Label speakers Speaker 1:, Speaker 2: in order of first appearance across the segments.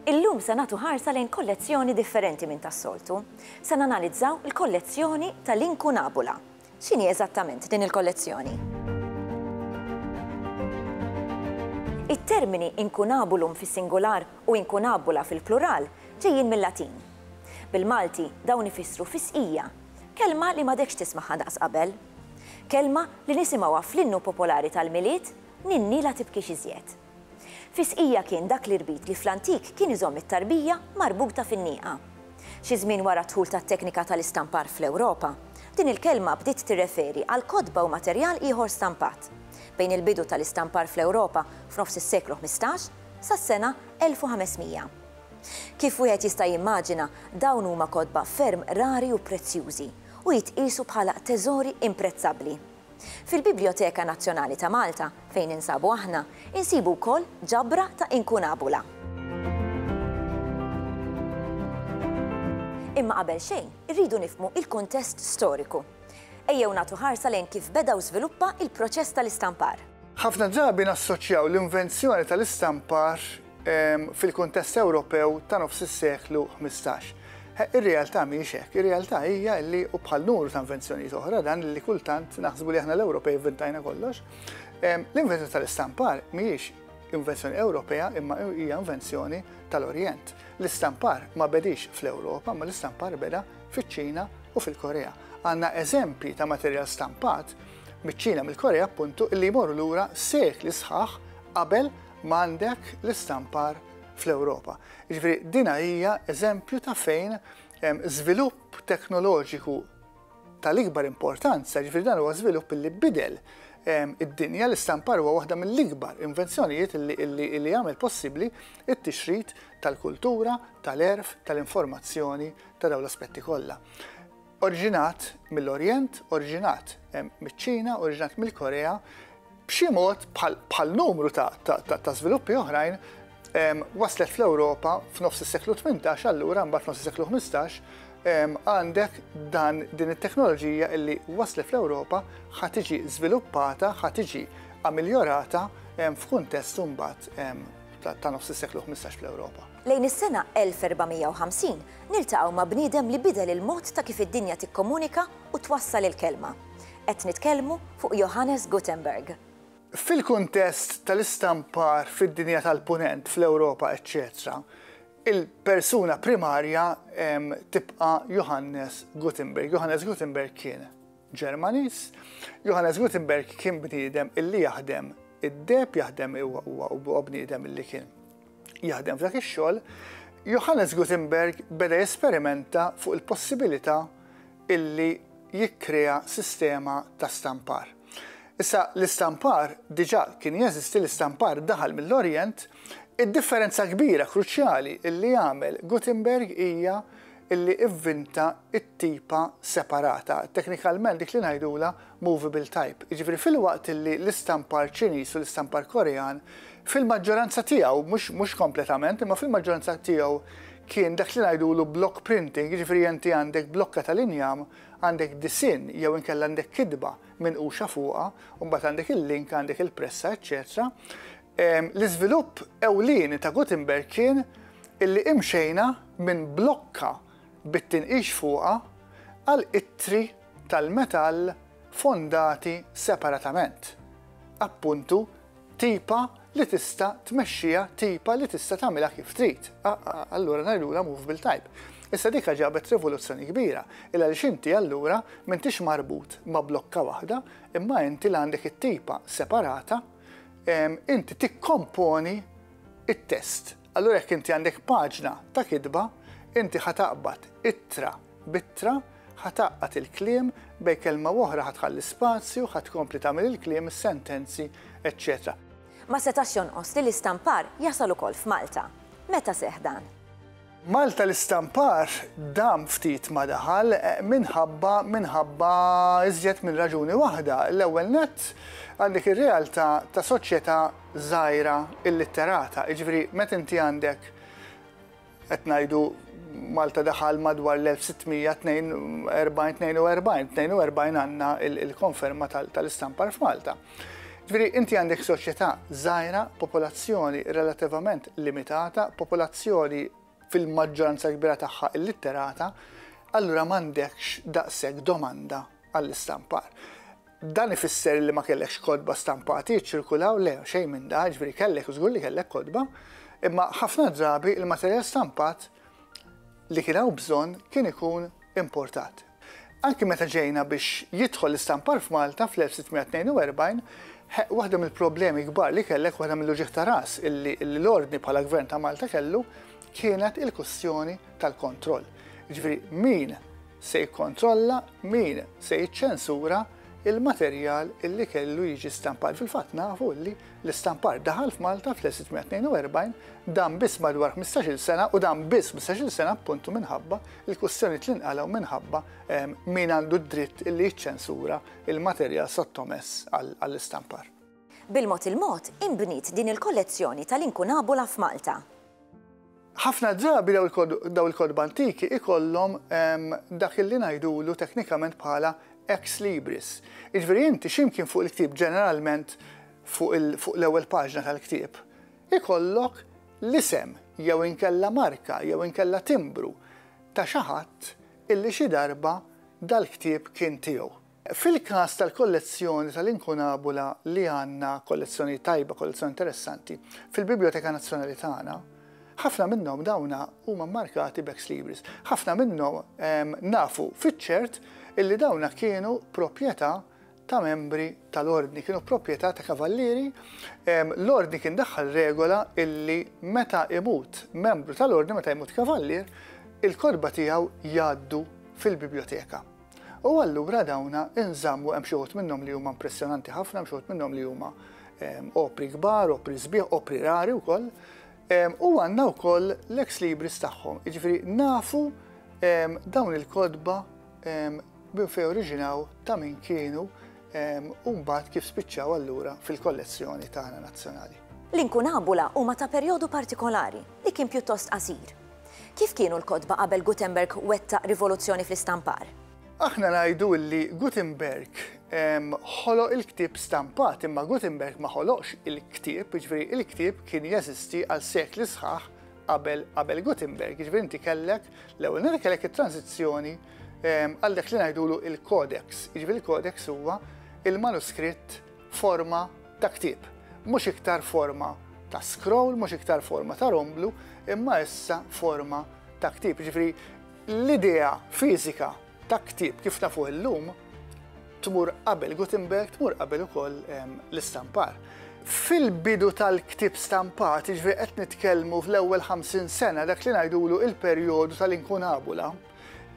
Speaker 1: Illum se nagħtu ħarsa lejn kollezzjoni differenti minn tas-soltu. Se nanalizzaw il-kollezzjoni tal-Incunabula. X'inhi eżattament din il-kollezzjoni? Il-termini incunabulum fis-singular u incunabula fil-plural ġejjin mill-Latin. Bil-Malti dawn ifissru fisqija, kelma li m'għadekx tismaħħa daqs qabel. Kelma li nisimgħuha fl-innu popolari tal-miliet ninni la tibkix iżjed. Fisqija kien dak l-irbit li fl-antik kien iżomm it-tarbija marbuta fin-nieqa. Xi żmien wara dħul tat-teknika tal-istampar fl-Ewropa, din il-kelma bdiet tirreferi għal kotba u materjal ieħor stampat bejn il-bidu tal-istampar fl-Ewropa f'nofs is-seklu 15 sas-sena 1500. Kif wieħed jista' jimmaġina dawn huma kotba ferm rari u prezzjużi u jitqisu bħala teżori imprezzabbli. Fil-Biblioteka Nazzjonali ta' Malta, fejn insabu aħna, insibu wkoll ġabra ta' Incunabula. Imma qabel xejn, irridu nifhmu il-kuntest storiku. Ejjew nagħtu ħarsa lejn kif beda u żviluppa il-proċess tal-istampar.
Speaker 2: Ħafna drabi nassoċjaw l-invenzjoni tal-istampar fil-kuntest Ewropew ta' nofs is-seklu 15. Ir-realtà mhijiex hekk, ir-realtà hija li u bħal numru ta' invenzjonijiet oħra dan li kultant naħsbu li aħna l-Ewropej inventajna kollox. L-invenzjoni tal-istampar mhijiex invenzjoni Ewropea imma hija invenzjoni tal-Orjent. L-istampar ma bedix fl-Ewropa, ma l-istampar beda fiċ-Ċina u fil-Korea. Għandna eżempji ta' materjal stampat miċ-Ċina mill-Korea appuntu li jmorru lura sekli sħaħ qabel m'għandek l-istampar fl-Ewropa. Ġifieri din hija eżempju ta' fejn żvilupp teknoloġiku tal-ikbar importanza, ġifieri dan huwa żvilupp li bidel id-dinja. L-istampar huwa waħda mill-ikbar invenzjonijiet li jagħmel possibbli t-tixrid tal-kultura, tal-erf, tal-informazzjoni ta' dawn l-aspetti kollha. Oriġinat mill-Orjent, oriġinat miċ-Ċina, oriġinat mill-Korea, b'xi mod bħal numru ta' żviluppi oħrajn waslet fl-Ewropa f'nofs is-seklu 18, allura mbagħad f'nofs is-seklu 15 għandek din it-teknoloġija li waslet fl-Ewropa ħad tiġi żviluppata, ħad tiġi ammiljorata f'kuntest mbagħad ta' nofs is-seklu 15 fl-Ewropa.
Speaker 1: Lejn is-sena 1450 niltaqgħu ma' bniedem li bidel il-mod ta' kif id-dinja tikkomunika u twassal il-kelma. Qed nitkellmu fuq Johannes Gutenberg.
Speaker 2: Fil-kuntest tal-istampar fid-dinja tal-punent fl-Ewropa, eccetera, il-persuna primarja tibqa' Johannes Gutenberg. Johannes Gutenberg kien Ġermaniż. Johannes Gutenberg kien bniedem illi jaħdem id-deb, jaħdem huwa bniedem illi kien jaħdem f'dak ix-xogħol. Johannes Gutenberg beda jesperimenta fuq il-possibilità illi jikkrea sistema ta' stampar. Issa l-istampar diġà kien jeżisti, l-istampar daħal mill-Orjent. Id-differenza kbira kruċjali illi jagħmel Gutenberg hija illi ivvinta t-tipa separata. Teknikalment dik li ngħidula movable type. Jiġifieri fil-waqt illi l-istampar Ċiniż u l-istampar Korean fil-maġġoranza tiegħu, mhux kompletament, imma fil-maġġoranza tiegħu kien dak li ngħidulu block printing, jiġifieri inti għandek blokka tal-injam, għandek disin jew inkella għandek kidba minquxa fuqha, u mbagħad għandek il-link, għandek il-pressa, eċċetera. L-iżvilupp ewlieni ta' Gutenberg kien illi imxejna minn blokka bit-tinqix fuqha għal ittri tal-metall fondati separatament. Appuntu tipa li tista' tmexxija, tipa li tista' tagħmilha kif trid. Allura ngħidulha movable type. Issa dik ġabet rivoluzzjoni kbira, illa li inti allura m'intix marbut ma' blokka waħda, imma inti li għandek it-tipa separata, inti tikkomponi it-test. Allura jekk inti għandek paġna ta' kidba, inti ħataqbad ittra bittra, ħataqqat il-kliem bejn kelma oħra ħatħalli spazju, ħatkompli tagħmel il-kliem, is-sentenzi, eċċetera.
Speaker 1: Ma setax jonqos li l-istampar jasal ukoll f'Malta. Meta seħħ dan?
Speaker 2: Malta l-istampar dam ftit ma daħal minħabba iżjed minn raġuni waħda. L-ewwel nett għandek ir-realtà ta' soċjetà żgħira illitterata. Jiġifieri meta inti għandek qed ngħidu Malta daħal madwar l-1642 għandna il-konferma tal-istampar f'Malta. Ġifieri inti għandek soċjetà żgħira, popolazzjoni relativament limitata, popolazzjoni fil-maġġoranza kbira tagħha illitterata, allura m'għandekx daqshekk domanda għall-istampar. Dan ifisser li ma kellekx kodba stampati jiċċirkulaw le xejn minn da, ġifieri kellek u żgur li kellek kodba, imma ħafna drabi il-materjal stampat li kien hawn bżonn kien ikun importat. Anki meta ġejna biex jidħol l-istampar f'Malta fl-1642, waħda mill-problemi kbar li kellek, waħda mill-uġieħ ta' ras illi l-ordni bħala gvern ta' Malta kellu kienet il-kwestjoni tal-kontroll. Ġifieri min se jikkontrolla, min se jiċċensura il-materjal illi kellu jiġi stampat. Fil-fatt nafu li l-istampar daħal f'Malta fl-1642 dan biss madwar 15-il sena u dan biss 15-il sena appuntu minħabba il-kwestjoni tlinqalaw minħabba min għandu d-dritt illi jiċċensura il-materjal sottomess għall-istampar.
Speaker 1: Bil-mod il-mod inbniet din il-kollezzjoni tal-inkunabula f'Malta.
Speaker 2: Ħafna drabi daw il-kodba antiki ikollhom dak illi ngħidulu teknikament bħala ex libris. Iġveri inti ximkien fuq il-ktib ġeneralment fuq l-ewwel paġna tal-ktib ikollok l-isem jew inkella marka jew inkella timbru ta' xi ħadd illi xi darba dal-ktib kien tiegħu. Fil-każ tal-kollezzjoni tal-inkunabula li għandna kollezzjoni tajba, kollezzjoni interessanti, fil-Biblioteka Nazzjonali tagħna, ħafna minnhom dawna huma markati b'ex libris. Ħafna minnhom nafu fiċ-ċert illi dawna kienu proprjetà ta' membri tal-ordni, kienu proprjetà ta' kavallieri. L-ordni kien daħħal regola illi meta imut membru tal-ordni, meta jmut kavallier, il-kodba tiegħu jgħaddu fil-biblioteka. U allura dawna inżammu hemm xi wħud minnhom li huma impressjonanti ħafna, hemm xi wħud minnhom li huma opri kbar, opri sbieħ, opri rari wkoll. U għandna wkoll l-ex libris tagħhom. Jiġifieri nafu dawn il-kodba bin fejn oriġinaw ta' min kienu u mbagħad kif spiċċaw allura fil-kollezzjoni tagħna nazzjonali.
Speaker 1: L-inkunabula huma ta' perjodu partikolari li kien pjuttost qasir. Kif kienu l-kodba qabel Gutenberg wettaq rivoluzzjoni fl-istampar?
Speaker 2: Aħna ngħidu li Gutenberg ħoloq il-ktieb stampat, imma Gutenberg ma ħoloqx il-ktieb, jiġifieri il-ktieb kien jeżisti għal sekli sħaħ qabel Gutenberg. Jiġifieri inti kellek l-ewwel kellek it-tranzizzjoni għallek li ngħidulu il-codex. Jiġifieri il-codex huwa il-manuskritt forma ta' ktieb. Mhux iktar forma ta' scroll, mhux iktar forma ta' romblu, imma issa forma ta' ktieb. Jiġifieri l-idea fiżika ta' ktieb kif nafu llum tmur qabel Gutenberg, tmur qabel ukoll l-istampar. Fil-bidu tal-ktieb stampat, jiġifieri qed nitkellmu fl-ewwel 50 sena dak li ngħidulu il-perjodu tal-inkunabula,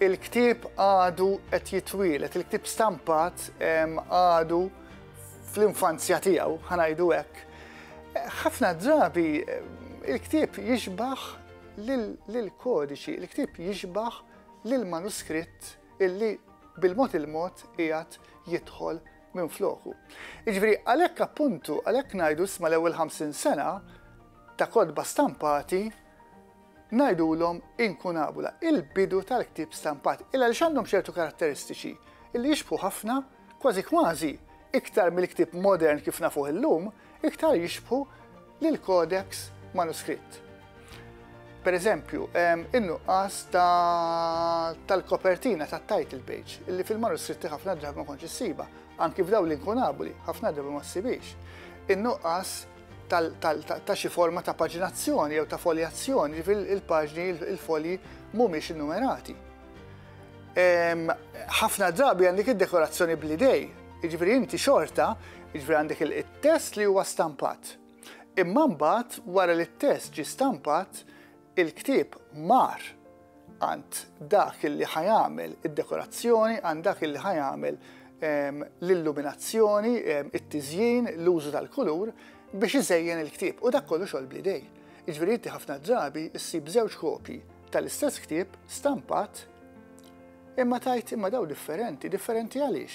Speaker 2: il-ktieb għadu qed jitwielet, il-ktieb stampat għadu fl-infanzja tiegħu, ħanajdu hekk. Ħafna drabi il-ktieb jixbaħ lill-kodiċi, il-ktieb jixbaħ lill-manuskritt illi bil-mod il-mod qiegħed jidħol minn floku. Jiġifieri għalhekk appuntu, għalhekk ngħidu isma' l-ewwel 50 sena ta' kodba stampati ngħidulhom inkunabula, il-bidu tal-ktieb stampat, illa li għandhom ċertu karatteristiċi illi jixbħu ħafna, kważi kważi iktar mill-ktieb modern kif nafuh illum, iktar jixbħu lill-codex manuskritt. Per eżempju, in-nuqqas tal-kopertina tat-title page, illi fil-manuskritti ħafna drabi ma kontx issiba, anki f'dawn l-inkunabuli ħafna drabi ma ssibix. In-nuqqas ta' xi forma ta' paġinazzjoni jew ta' foljazzjoni fil-paġni il-folji mhumiex innumerati. Ħafna drabi għandek id-dekorazzjoni bl-idej, jiġifieri inti xorta, jiġifieri għandek il-test li huwa stampat. Imma mbagħad wara li t-test ġie stampat, il-ktieb mar għand dak li ħajamel id-dekorazzjoni, għand dak li ħajamel l-illuminazzjoni, it-tiżjien, l-użu tal-kulur biex iżejjen il-ktieb u dak kollu xogħol bl-idej. Jiġifieri inti ħafna drabi issib żewġ kopji tal-istess ktieb stampat imma tajt imma daw differenti għaliex?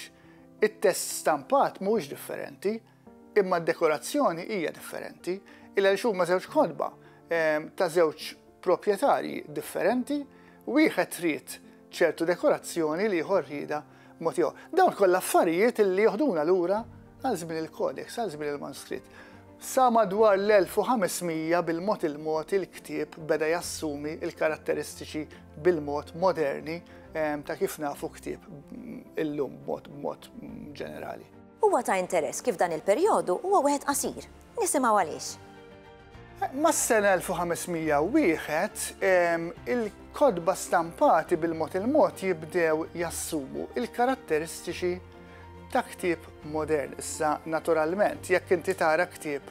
Speaker 2: It-test stampat mhuwiex differenti, imma d-dekorazzjoni hija differenti, illa li huma żewġ kodba ta' żewġ proprjetarji differenti, wieħed trid ċertu dekorazzjoni li ieħor rieda mod ieħor. Dawn kollha affarijiet li joħduna lura għal żmien il-kodeks, għal żmien il-manuskritt. Sa madwar l-1500 bil-mod il-mod il-ktieb beda jassumi il-karatteristiċi bil-mod moderni ta' kif nafu ktieb illum b'mod ġenerali.
Speaker 1: Huwa ta' interess kif dan il-perjodu huwa wieħed qasir. Nisimgħu għaliex.
Speaker 2: Mas-sena 1501 il-kodba stampati bil-mod il-mod jibdew jassumu il-karatteristiċi ta' ktieb modern. Issa naturalment jekk inti tara ktieb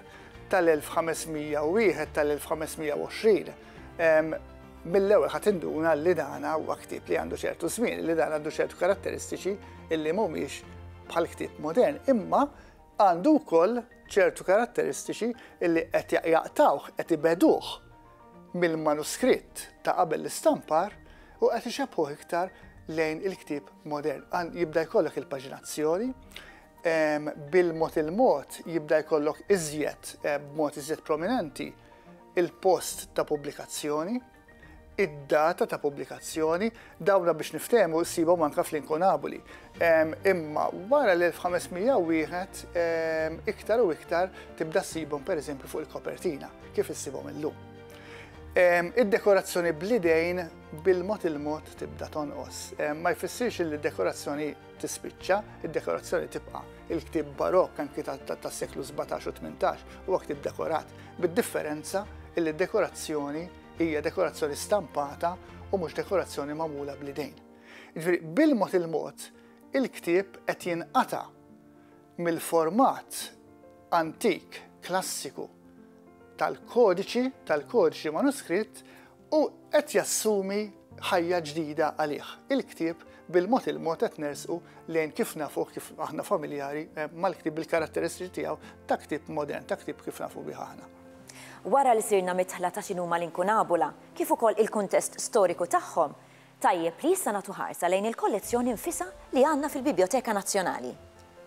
Speaker 2: tal-1501 tal-1520 mill-ewwel ħadd induna li dan huwa ktieb li għandu ċertu żmien, li dan għandu ċertu karatteristiċi illi mhumiex bħal ktieb modern, imma għandu wkoll ċertu karatteristiċi illi qed jaqtawh, qed ibeduh mill-manuskritt ta' qabel l-istampar u qed ixebbħuh iktar lejn il-ktieb modern. Jibda jkollok il-paġinazzjoni, bil-mod il-mod jibda jkollok iżjed, b'mod iżjed prominenti, il-post ta' pubblikazzjoni, id-data ta' pubblikazzjoni, dawna biex niftehmu ssibhom anke fl-inkunabuli. Imma wara l-1501 iktar u iktar tibda ssibhom pereżempju fuq il-kopertina, kif issibhom illum. Id-dekorazzjoni bl-idejn bil-mod il-mod tibda tonqos. Ma jfissirx li d-dekorazzjoni tispiċċa, id-dekorazzjoni tibqa' il-ktieb barokk anki tas-seklu 17 u 18 huwa ktieb dekorat, bid-differenza li d-dekorazzjoni hija dekorazzjoni stampata u mhux dekorazzjoni magħmula bl-idejn. Jiġifieri bil-mod il-mod il-ktieb qed jinqata' mill-format antik, klassiku tal-kodiċi manuskritt u qed jassumi ħajja ġdida għalih. Il-ktieb bil-mod il-mod qed nersqu lejn kif nafu kif aħna familjari mal-ktieb bil-karatteristiċi tiegħu ta' ktieb modern, ta' ktieb kif nafu bih aħna.
Speaker 1: Wara li sirna mitħla ta' x'inhuma l-inkunabula, kif ukoll il-kuntest storiku tagħhom, tajjeb li issa nagħtu ħarsa lejn il-kollezzjoni nfisha li għandna fil-Biblioteka Nazzjonali.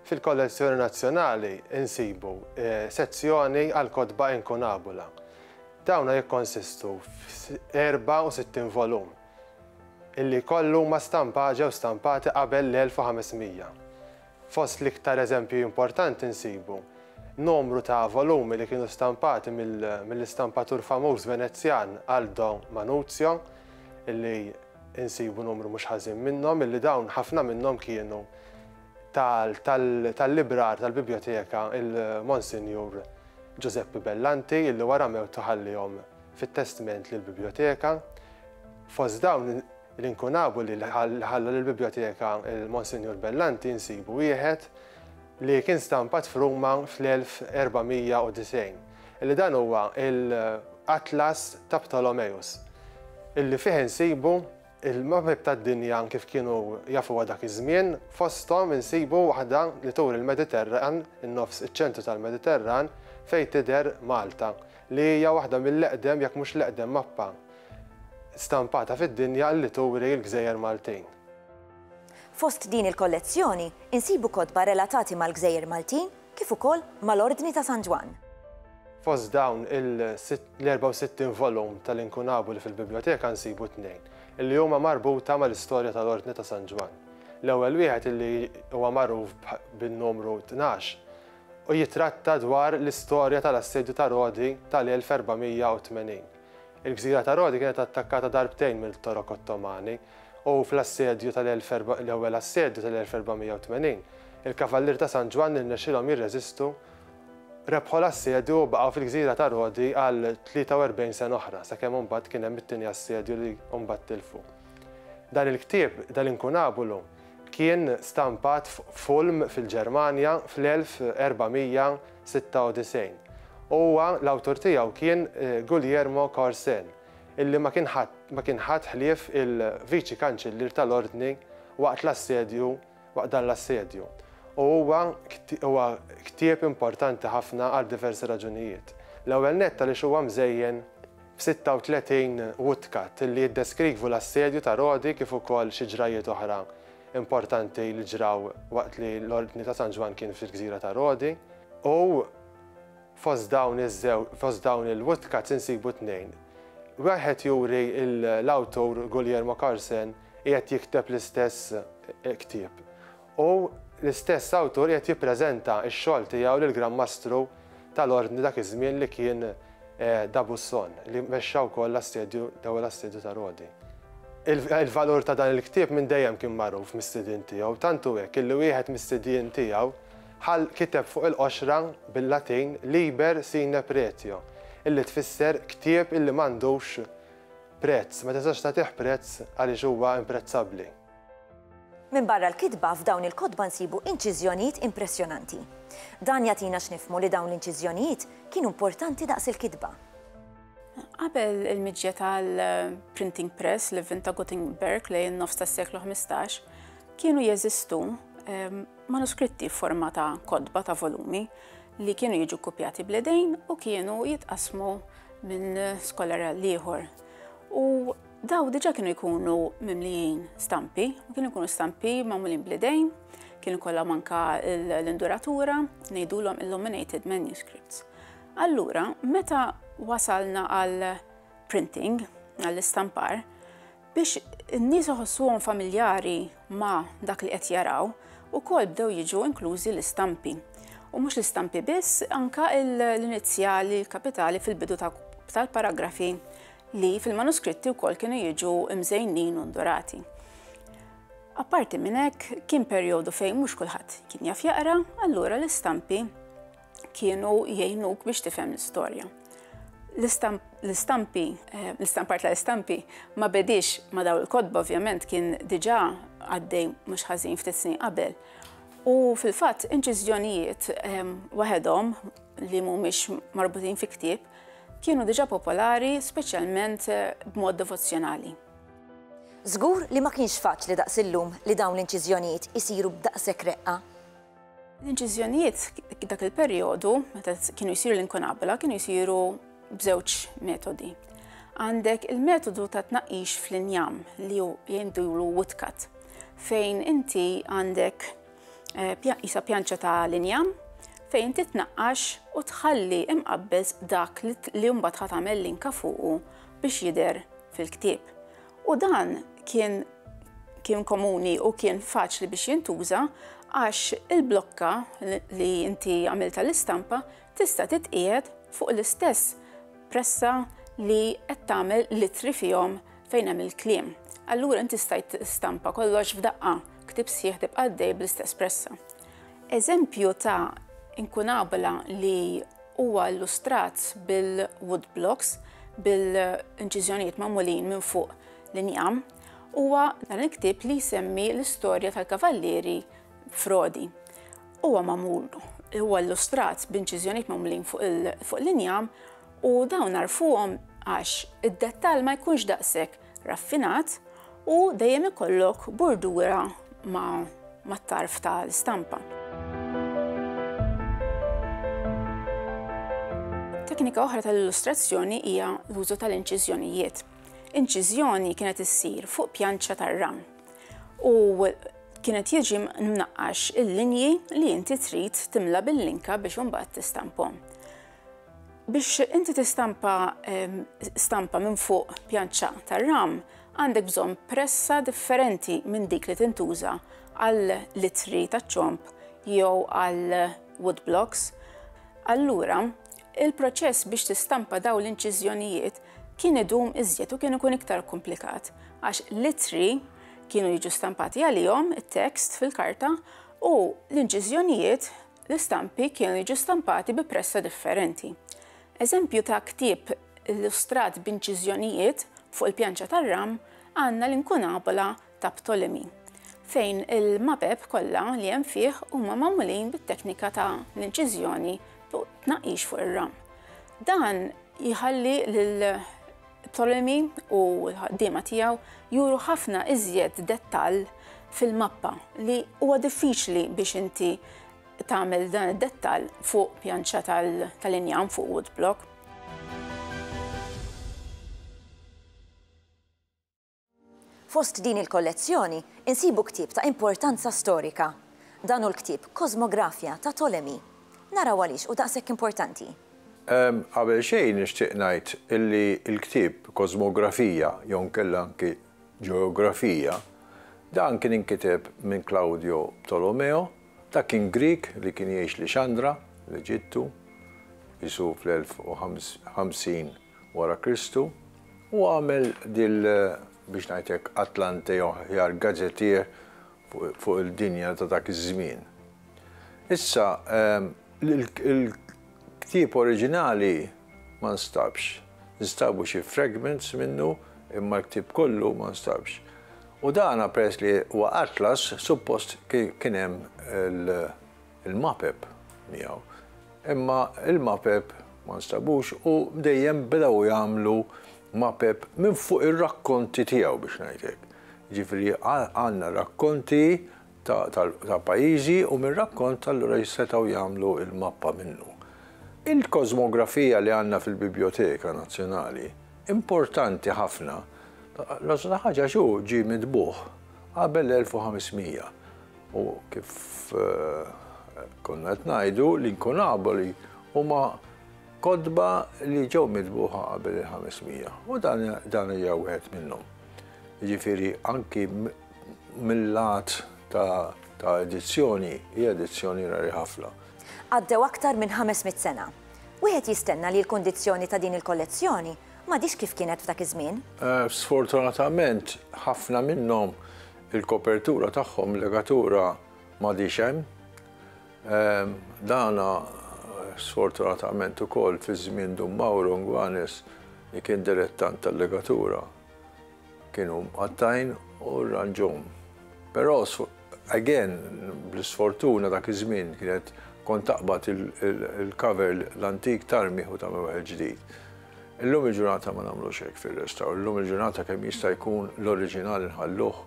Speaker 3: Fil-kollezzjoni nazzjonali insibu sezzjoni għal kodba inkunabula. Dawna jikkonsistu f'64 volum, illi kollu ma ġew stampati qabel l-1500. Fost l-iktar eżempju importanti insibu numru ta' volumi li kienu stampati mill-istampatur famuż Venezjan Aldo Manuzio, illi insibu numru mhux ħażin minnhom, illi dawn ħafna minnhom kienu tal-librar tal-biblioteka il-Monsinjur Giuseppe Bellanti, illi wara mewtu ħallihom fit-testament lill-biblioteka. Fost dawn l-inkunabuli li ħalla lill-biblioteka il-Monsinjur Bellanti insibu wieħed li kien stampat f'Ruma fl-1490, illi dan huwa l-Atlas ta' Ptolomeus, illi fih insibu il-mapep tad-dinja kif kienu jafu dak iż-żmien, fosthom insibu waħda li turi l-Mediterran, in-nofs iċ-ċentru tal-Mediterran fejn tidher Malta, li hija waħda mill-eqdem jekk mhux l-eqdem mappa stampata fid-dinja li turi l-Gżejjer Maltin.
Speaker 1: Fost din il-kollezzjoni insibu kodba relatati mal-Gżejjer Maltin kif ukoll mal-Ordni ta' San Ġwan.
Speaker 3: Fost dawn l-64 volum tal-inkunabuli fil-biblioteka nsibu tnejn, illi huma marbuta mal-istorja tal-Ordni ta' San Ġwan. L-ewwel wieħed illi huwa magħruf bin-numru 12 u jitratta dwar l-istorja tal-assedju ta' Rodi tal-1480. Il-Gżira ta' Rodi kienet attakkata darbtejn mill-Torok Ottomani u fl-assedju l-ewwel assedju tal-1480 il-Kavallir ta' San Ġwan irnexxielhom jirreżistu, rebħu l-assedju u baqgħu fil-Gżira ta' Rodi għal 43 sena oħra, sakemm imbagħad kien hemm it-tieni assedju li mbagħad tilfu. Dan il-ktieb, dan l-inkunabulu, kien stampat f'Ulm fil-Ġermanja fl-1496. Huwa l-awtur tiegħu kien Guglielmo Corsen, illi ma kien ħadd ħlief il-Viċi Kanċellier tal-Ordni waqt l-assedju, waqt dan l-assedju. U huwa ktieb importanti ħafna għal diversi raġunijiet. L-ewwel nett għaliex huwa mżejjen b'36 woodcut illi jiddeskrivu l-assedju ta' Rodi kif ukoll xi ġrajiet oħra importanti li ġraw waqt li l-Ordni ta' San Ġwan kien fil-Gżira ta' Rodi. U fost dawn il-woodcuts insibu tnejn. Wieħed juri l-awtur Guglielmo Corsen qiegħed jikteb l-istess ktieb. U l-istess awtur qed jippreżenta x-xogħol tiegħu lill-Gran tal-ordni dak iż-żmien li kien Dabusson li mexxa wkoll l-astedju ta' Rodi. Il-valur ta' dan il-ktieb minn dejjem kien magħruf mis-sidien tiegħu, tantu hekk illi wieħed mis-sidien tiegħu kiteb fuq il-qoxra bil-Latin Liber sine pretio, illi tfisser ktieb illi m'għandux prezz, ma tistax tagħtih prezz għaliex huwa imprezzabbli.
Speaker 1: Min barra l-kitba f'dawn il-kodba nsibu inċiżjonijiet impressjonanti. Dan jagħtina x'nifhmu li dawn l-inċiżjonijiet kienu importanti daqs il-kitba.
Speaker 4: Qabel il-miġja tal-printing press li vvinta Gutenberg lejn nofs tas-seklu 15 kienu jeżistu manuskritti f'forma ta' kodba ta' volumi li kienu jiġu kopjati bl-idejn u kienu jitqasmu minn skolar ieħor. U daw diġa kienu jkunu mimlijin stampi, kienu jkunu stampi magħmulin bl-idejn, kienu kollha manka l-induratura, ngħidulhom illuminated manuscripts. Allura, meta wasalna għal printing, għall-istampar, biex n-nies iħossuhom familjari ma' dak li qed jaraw, ukoll bdew jiġu inklużi l-istampi. U mhux l-istampi biss, anka l-inizjali, l-kapitali fil-bidu tal-paragrafi li fil-manuskritti wkoll kienu jiġu imżejnin u ndurati. Apparti minn hekk, kien perjodu fejn mhux kulħadd kien jaf jaqra, allura l-istampi kienu jgħinuk biex tifhem l-istorja. L-istampar tal-istampi ma bedix ma daw il-kodba ovvjament kien diġà għaddej mhux ħażin ftit snin qabel. U fil-fatt inċiżjonijiet waħedhom li mhumiex marbutin fi ktieb kienu diġà popolari, speċjalment b'mod devozzjonali.
Speaker 1: Żgur li ma kienx faċli daqs illum li dawn l-inċiżjonijiet isiru b'daqshekk reqqa.
Speaker 4: L-inċiżjonijiet dak il-perjodu, meta kienu jsiru l-inkunabla, kienu jsiru b'żewġ metodi. Għandek il-metodu ta' tnaqqix fl-injam li jgħidulu woodcut, fejn inti għandek isa pjanċa ta' l-injam, fejn titnaqqax u tħalli imqabbez dak li mbagħad ħadd tagħmel linka fuqu biex jidher fil-ktieb. U dan kien komuni u kien faċli biex jintuża għax il-blokka li inti għamilta l-istampa tista' titqiegħed fuq l-istess pressa li qed tagħmel litri fihom fejn hemm il-kliem. Allura inti stajt istampa kollox f'daqqa, ktib sieħ tibqa' għaddej bl-istess pressa. Eżempju ta' inkunabla li huwa illustrat bil-wood blocks, bil-inċiżjonijiet magħmulin minn fuq l-injam, huwa dan il-ktieb li jsemmi l-istorja tal-kavallieri Frodi. Huwa magħmul, huwa illustrat b'inċiżjonijiet magħmulin fuq l-injam u dawn narfuhom għax id-dettall ma jkunx daqshekk raffinat u dejjem ikollok burdura mat-tarf tal-istampa. Teknika oħra tal-illustrazzjoni hija l-użu tal-inċiżjonijiet. Inċiżjoni kienet issir fuq pjanċa tar-ram u kienet jiġi mnaqqax il-linji li inti trid timla bil-linka biex imbagħad tistampahom. Biex inti tistampa stampa minn fuq pjanċa tar-ram għandek bżonn pressa differenti minn dik li tintuża għal litri taċ-ċomp jew għal wood blocks. Allura, il-proċess biex tistampa daw l-inċiżjonijiet kien idum iżjed u kien ikun iktar komplikat għax litri kienu jiġu stampati għalihom it-tekst fil-karta u l-inċiżjonijiet, l-istampi kienu jiġu stampati bi pressa differenti. Eżempju ta' ktieb illustrat b'inċiżjonijiet fuq il-pjanċa tar-ram għandna l-inkunabla ta' Ptolemy, fejn il-mapep kollha li hemm fih huma magħmulin bit-teknika ta' l-inċiżjoni tnaqqix fuq ir-ram. Dan jħalli lil Ptolemy u l-ħaddiema tiegħu juru ħafna iżjed dettall fil-mappa li huwa diffiċli biex inti tagħmel dan id-dettall fuq pjanċa tal-injam fuq wood block.
Speaker 1: Fost din il-kollezzjoni insibu ktieb ta' importanza storika. Dan hu l-ktieb Kosmografja ta' Ptolemy. Naraw għaliex u daqshekk importanti.
Speaker 5: Qabel xejn nixtieq ngħid illi l-ktieb Kosmografija jew nkella anki Ġeografija dan kien inkiteb minn Claudio Ptolomeo ta' kien Grik li kien jgħix li Xandra, l-Eġittu, jisu fl-1050 wara Kristu, u għamel biex ngħidlek Atlante jar gazettier fuq il-dinja ta' dak iż-żmien. Issa, il-ktieb oriġinali ma nstabx. Nistabu xi fragments minnu, imma l-ktieb kollu ma nstabx. U dana peress li huwa atlas, suppost kien hemm il-mapep miegħu. Imma il-mapep ma nstabux u dejjem bdew jagħmlu mapep minn fuq ir-rakkonti tiegħu biex ngħidlek. Ġifieri għandna rakkonti ta' pajjiżi u minn rakkont allura jistgħu jagħmlu il-mappa minnu. Il-kosmografija li għandna fil-Biblioteka Nazzjonali importanti ħafna. L-għazna ħaġa xu ġi midbuħ qabel l-1500 u kif konna qed ngħidu l-inkunaboli huma kodba li ġew midbuħa qabel il-500 u dan hija wieħed minnhom. Jiġifieri anki mill-lat ta' edizzjoni hija edizzjoni rari ħafna.
Speaker 1: Għaddew aktar minn 500 sena. Wieħed jistenna li l-kondizzjoni ta' din il-kollezzjoni m'għadix kif kienet f'dak iż-żmien?
Speaker 5: Sfortunatament ħafna minnhom il-kopertura tagħhom legatura m'għadix hemm. Dana sfortunatament ukoll fi żmien Dun Mauro Ngwanes li kien direttant tal-legatura kienu għattajn u rranġhom. Però again bl-isfortuna dak iż-żmien kienet kont taqbad il-cover l-antik tarmi u tagħmel waħed ġdid. Illum il-ġurnata ma nagħmlux hekk fir-restawr. Illum il-ġurnata kemm jista' jkun l-oriġinali nħalluh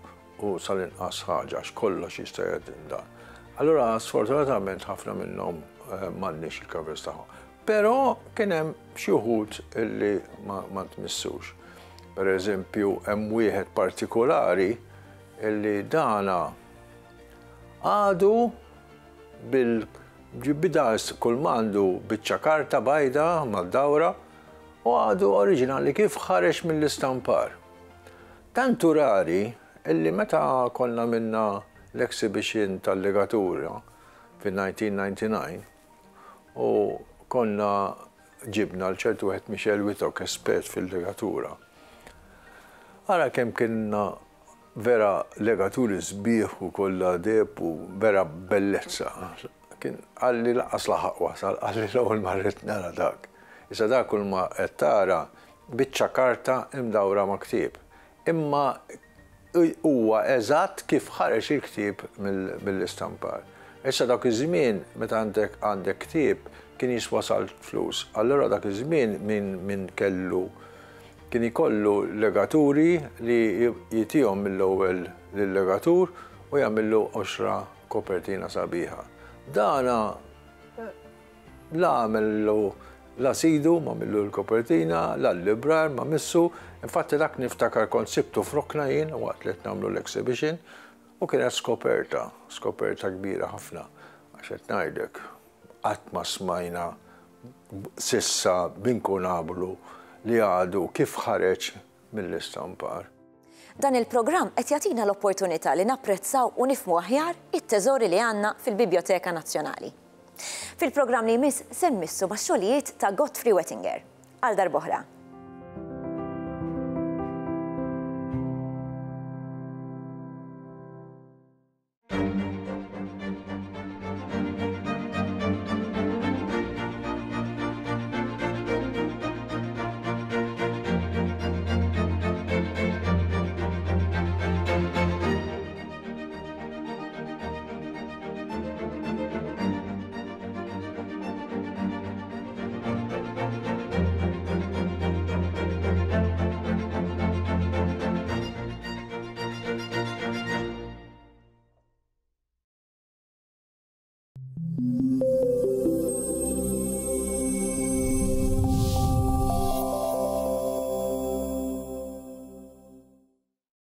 Speaker 5: u sal-inqas ħaġa kollox jista' jgħid dan. Allura sfortunatament ħafna minnhom m'għandniex il-covers tagħhom. Però kien hemm xi wħud illi ma tmissux. Pereżempju hemm wieħed partikolari illi dana għadu bil-bidas kull mandu biċċa karta bajda mad-dawra u għadu oriġinali kif ħareġ mill-istampar. Tantu rari illi meta konna minna l-exhibition tal-legatura fin-1999 u konna ġibna l-ċertu għet Michel Witok espert fil-legatura. Għara kemm kienna vera legaturi sbieħ u kollha deb u vera bellezza. Kien għalli laqas laħaq wasal, għalli l-ewwel marret nara dak. Issa dak kull ma qed tara biċċa karta imdawra ma' ktieb. Imma huwa eżatt kif ħareġ il-ktieb mill-istampar. Issa dak iż-żmien meta għandek ktieb kien jiswasal flus. Allura dak iż-żmien min kellu kien ikollu legaturi li jitihom mill-ewwel lill-legatur u jagħmillu 10 kopertina sabiħa. Dana la għamillu la sidu ma millu l-kopertina, la l-librar ma missu. Infatti dak niftakar kont sibtu frokna jien waqt li nagħmlu l-exhibition u kienet skoperta kbira ħafna. Għax qed ngħidlek qatt ma smajna sissa b'inkunablu li għadu kif ħareġ mill-istampar.
Speaker 1: Dan il-programm qed jagħtina l-opportunità li napprezzaw u nifhmu aħjar it-teżori li għandna fil-Biblioteka Nazzjonali. Fil-programm li jmiss se nmissu max-xogħlijiet ta' Godfrey Wettinger. Għal darb'oħra.